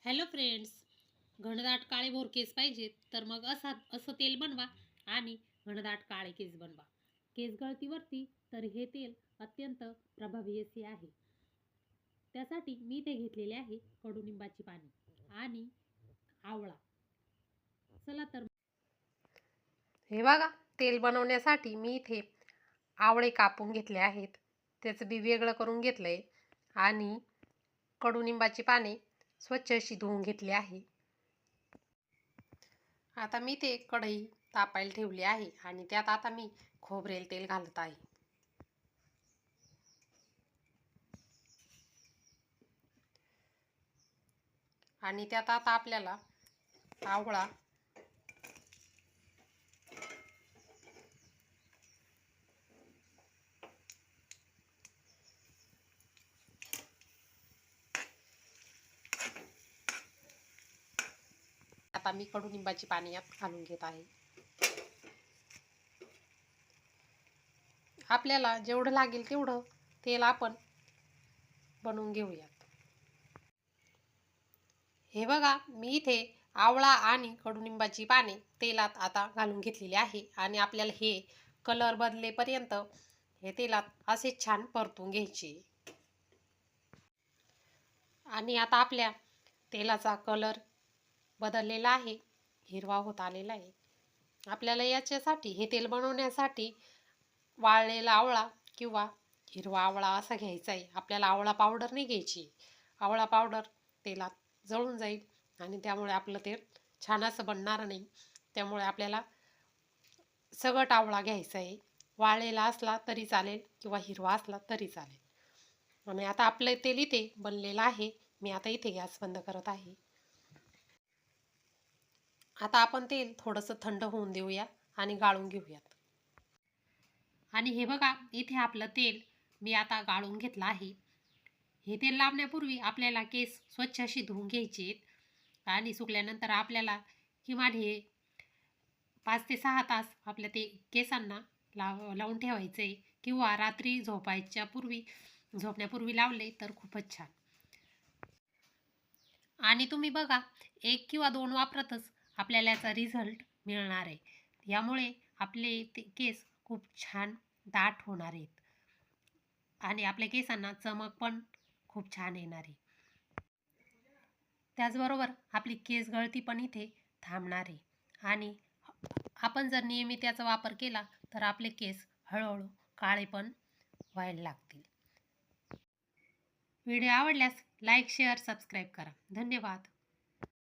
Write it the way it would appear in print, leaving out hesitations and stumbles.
Hello friends, घनदाट काळेभोर केस पाहिजेत तर मग असं तेल बनवा आणि घनदाट काळे केस बनवा. केस गळतीवरती तर हे तेल अत्यंत प्रभावी असे आहे. त्यासाठी मी ते घेतलेले आहे कडुनिंबाची पाने आणि आवळा. चला तर हे बघा, तेल बनवण्यासाठी मी इथे आवळे कापून घेतले आहेत. त्याचं बी वेगळं करून घेतलंय आणि कडुनिंबाची पाने स्वच्छ अशी धुवून घेतली आहे. आता मी ते कढई तापायला ठेवली आहे आणि त्यात आता मी खोबरेल तेल घालत आहे. आणि त्यात आता आपल्याला आवळा, आता मी कडुनिंबाची पाने यात घालून घेत आहे. आपल्याला जेवढं लागेल तेवढं तेल आपण बनवून घेऊयात. हे बघा, मी इथे आवळा आणि कडुनिंबाची पाने तेलात आता घालून घेतलेली आहे आणि आपल्याला हे कलर बदलेपर्यंत हे तेलात असे छान परतून घ्यायचे. आणि आता आपल्या तेलाचा कलर बदललेला आहे, हिरवा होत आलेला आहे. आपल्याला याच्यासाठी हे तेल बनवण्यासाठी वाळलेला आवळा किंवा हिरवा आवळा असा घ्यायचा आहे. आपल्याला आवळा पावडर नाही घ्यायची. आवळा पावडर तेलात जळून जाईल आणि त्यामुळे आपलं तेल छान असं बनणार नाही. त्यामुळे आपल्याला सगट आवळा घ्यायचा आहे. वाळलेला असला तरी चालेल किंवा हिरवा असला तरी चालेल. आणि आता आपलं तेल इथे बनलेलं आहे. मी आता इथे गॅस बंद करत आहे. आता आपण तेल थोडंसं थंड होऊन देऊया आणि गाळून घेऊयात. आणि हे बघा, इथे आपलं तेल मी आता गाळून घेतलं आहे. हे तेल लावण्यापूर्वी आपल्याला केस स्वच्छ अशी धुवून घ्यायचे आणि सुकल्यानंतर आपल्याला किमान हे 5 ते 6 तास आपल्या ते केसांना लावून ठेवायचे किंवा रात्री झोपण्यापूर्वी लावले तर खूपच छान. आणि तुम्ही बघा, 1 किंवा 2 वापरतच आपल्याला याचा रिझल्ट मिळणार आहे. यामुळे आपले ते केस खूप छान दाट होणार आहेत आणि आपल्या केसांना चमक पण खूप छान येणार आहे. त्याचबरोबर आपली केस गळती पण इथे थांबणार आहे आणि आपण जर नियमित याचा वापर केला तर आपले केस हळूहळू काळे पण व्हायला लागतील. व्हिडिओ आवडल्यास लाईक, शेअर, सबस्क्राईब करा. धन्यवाद.